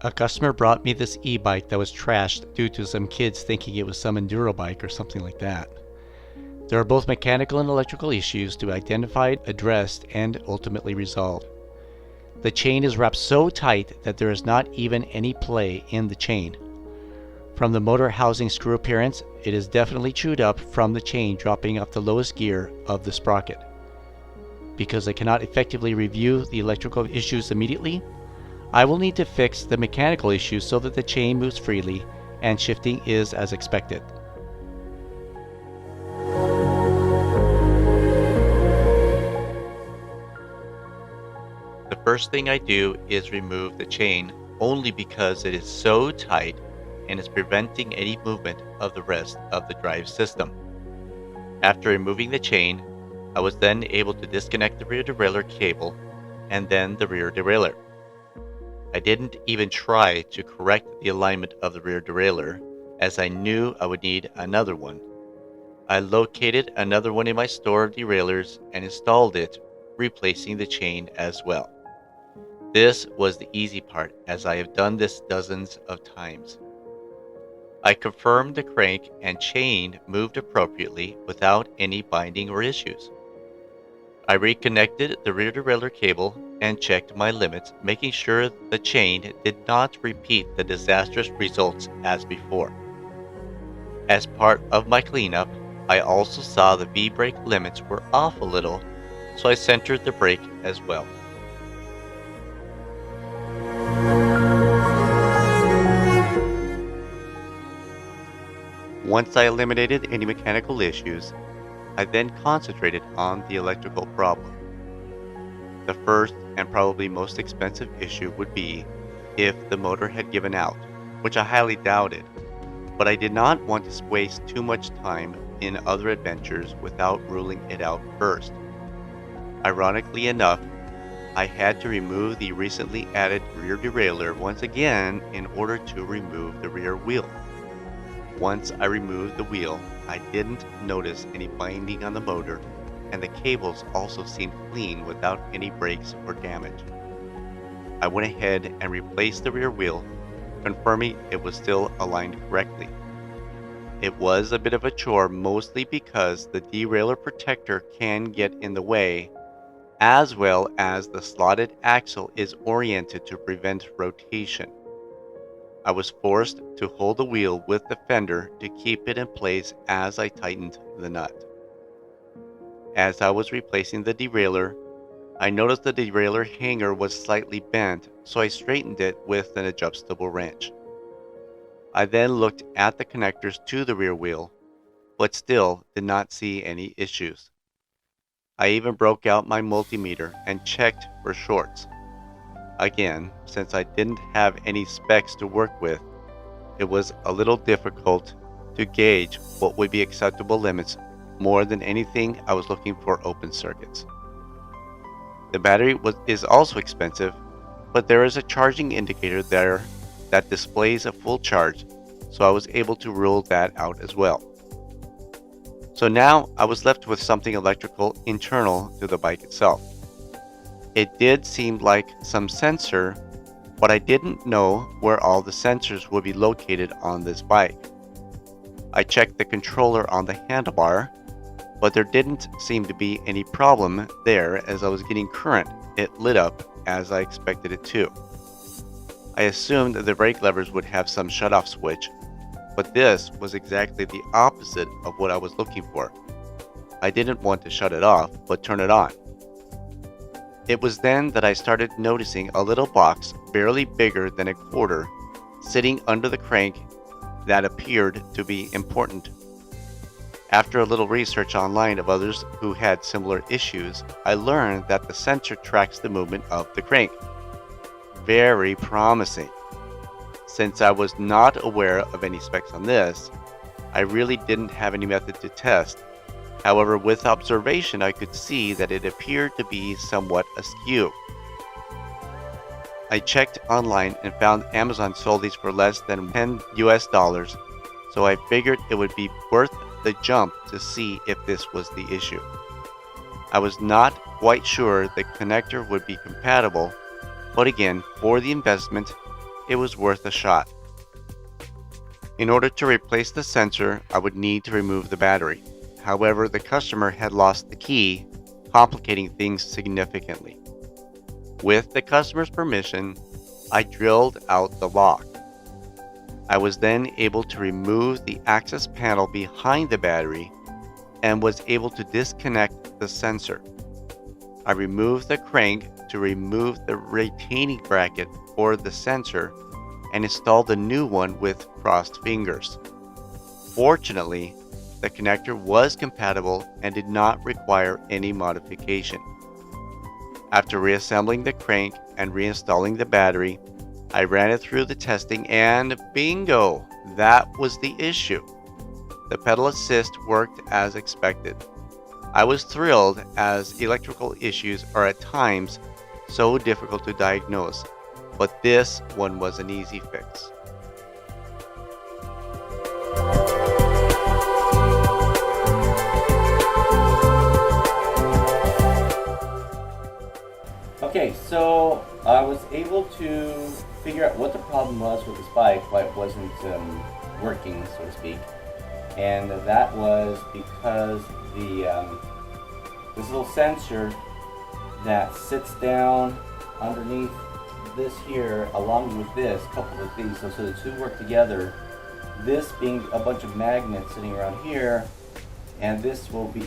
A customer brought me this e-bike that was trashed due to some kids thinking it was some enduro bike or something like that. There are both mechanical and electrical issues to be identified, addressed, and ultimately resolved. The chain is wrapped so tight that there is not even any play in the chain. From the motor housing screw appearance, it is definitely chewed up from the chain dropping off the lowest gear of the sprocket. Because I cannot effectively review the electrical issues immediately, I will need to fix the mechanical issues so that the chain moves freely and shifting is as expected. The first thing I do is remove the chain only because it is so tight and is preventing any movement of the rest of the drive system. After removing the chain, I was then able to disconnect the rear derailleur cable and then the rear derailleur. I didn't even try to correct the alignment of the rear derailleur as I knew I would need another one. I located another one in my store of derailleurs and installed it, replacing the chain as well. This was the easy part as I have done this dozens of times. I confirmed the crank and chain moved appropriately without any binding or issues. I reconnected the rear derailleur cable and checked my limits, making sure the chain did not repeat the disastrous results as before. As part of my cleanup, I also saw the V-brake limits were off a little, so I centered the brake as well. Once I eliminated any mechanical issues, I then concentrated on the electrical problem. The first and probably most expensive issue would be if the motor had given out, which I highly doubted, but I did not want to waste too much time in other adventures without ruling it out first. Ironically enough, I had to remove the recently added rear derailleur once again in order to remove the rear wheel. Once I removed the wheel, I didn't notice any binding on the motor, and the cables also seemed clean without any breaks or damage. I went ahead and replaced the rear wheel, confirming it was still aligned correctly. It was a bit of a chore, mostly because the derailleur protector can get in the way, as well as the slotted axle is oriented to prevent rotation. I was forced to hold the wheel with the fender to keep it in place as I tightened the nut. As I was replacing the derailleur, I noticed the derailleur hanger was slightly bent, so I straightened it with an adjustable wrench. I then looked at the connectors to the rear wheel, but still did not see any issues. I even broke out my multimeter and checked for shorts. Again, since I didn't have any specs to work with, it was a little difficult to gauge what would be acceptable limits. More than anything, I was looking for open circuits. The battery is also expensive, but there is a charging indicator there that displays a full charge, so I was able to rule that out as well. So now I was left with something electrical internal to the bike itself. It did seem like some sensor, but I didn't know where all the sensors would be located on this bike. I checked the controller on the handlebar, but there didn't seem to be any problem there. As I was getting current, it lit up as I expected it to. I assumed that the brake levers would have some shutoff switch, but this was exactly the opposite of what I was looking for. I didn't want to shut it off, but turn it on. It was then that I started noticing a little box barely bigger than a quarter sitting under the crank that appeared to be important. After a little research online of others who had similar issues, I learned that the sensor tracks the movement of the crank. Very promising. Since I was not aware of any specs on this, I really didn't have any method to test. However, with observation, I could see that it appeared to be somewhat askew. I checked online and found Amazon sold these for less than $10, so I figured it would be worth the jump to see if this was the issue. I was not quite sure the connector would be compatible, but again, for the investment, it was worth a shot. In order to replace the sensor, I would need to remove the battery. However, the customer had lost the key, complicating things significantly. With the customer's permission, I drilled out the lock. I was then able to remove the access panel behind the battery and was able to disconnect the sensor. I removed the crank to remove the retaining bracket for the sensor and installed a new one with crossed fingers. Fortunately, the connector was compatible and did not require any modification. After reassembling the crank and reinstalling the battery, I ran it through the testing and bingo, that was the issue. The pedal assist worked as expected. I was thrilled as electrical issues are at times so difficult to diagnose, but this one was an easy fix. Okay, so I was able to figure out what the problem was with this bike, why it wasn't working, so to speak, and that was because this little sensor that sits down underneath this here, along with this, couple of these, so the two work together. This being a bunch of magnets sitting around here, and this will be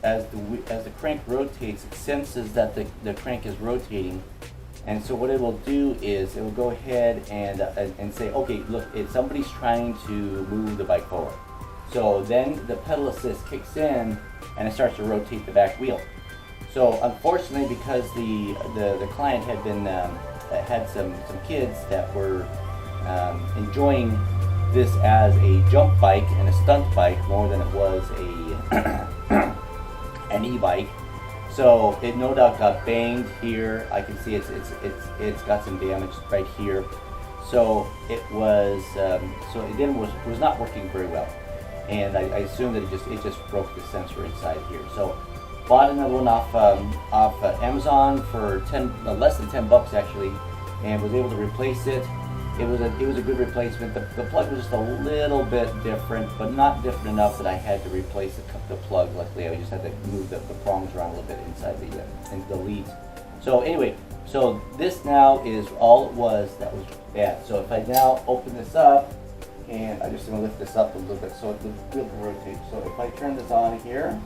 as the crank rotates, it senses that the crank is rotating, and so what it will do is it will go ahead and say, okay, look, somebody's trying to move the bike forward. So then the pedal assist kicks in and it starts to rotate the back wheel. So unfortunately, because the client had been had some kids that were enjoying this as a jump bike and a stunt bike more than it was an e-bike. So it no doubt got banged here. I can see it's got some damage right here. So it was was not working very well, and I assume that it just broke the sensor inside here. So bought another one off Amazon for less than $10 actually, and was able to replace it. It was a good replacement. The plug was just a little bit different, but not different enough that I had to replace the plug. Luckily, I just had to move the prongs around a little bit inside the leads. So anyway, so this now is all it was that was bad. So if I now open this up, and I'm just going to lift this up a little bit so the wheel can rotate. So if I turn this on here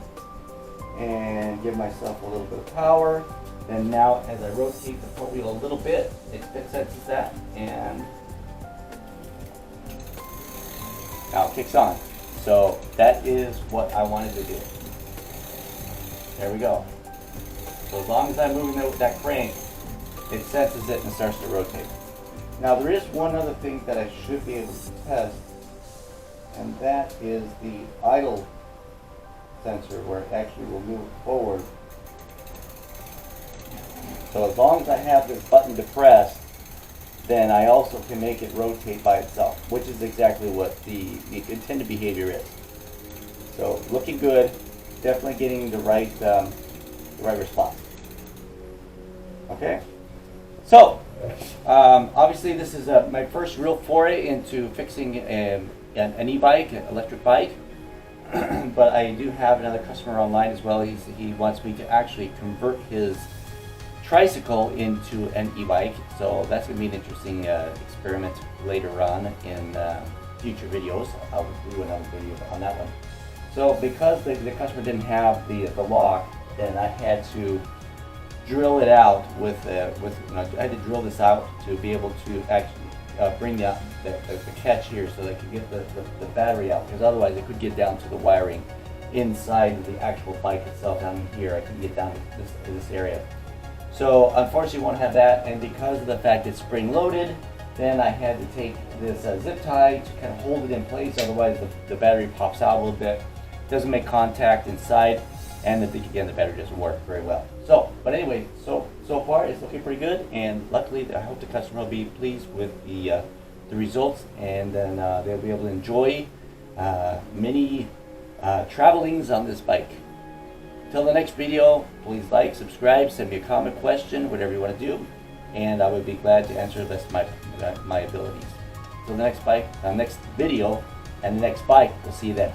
and give myself a little bit of power, then now as I rotate the front wheel a little bit, it senses that, and now it kicks on. So that is what I wanted to do. There we go. So as long as I'm moving that crank, it senses it and starts to rotate. Now there is one other thing that I should be able to test, and that is the idle sensor, where it actually will move forward. So as long as I have this button depressed, then I also can make it rotate by itself, which is exactly what the intended behavior is. So looking good, definitely getting the right response. Okay, so obviously this is my first real foray into fixing an e-bike, an electric bike. But I do have another customer online as well. He wants me to actually convert his tricycle into an e-bike, so that's going to be an interesting experiment later on in future videos. I'll do another video on that one. So because the customer didn't have the lock, then I had to drill it out with I had to drill this out to be able to actually bring the catch here so that I could get the battery out, because otherwise it could get down to the wiring inside the actual bike itself. Down here I couldn't get down to this area. So unfortunately, won't have that, and because of the fact it's spring loaded, then I had to take this zip tie to kind of hold it in place. Otherwise, the battery pops out a little bit, doesn't make contact inside, and the battery doesn't work very well. So, but anyway, so far it's looking pretty good, and luckily, I hope the customer will be pleased with the results, and then they'll be able to enjoy many travelings on this bike. Till the next video, please like, subscribe, send me a comment, question, whatever you want to do, and I would be glad to answer the best of my my abilities. So the next bike, next video, and the next bike, we'll see you then.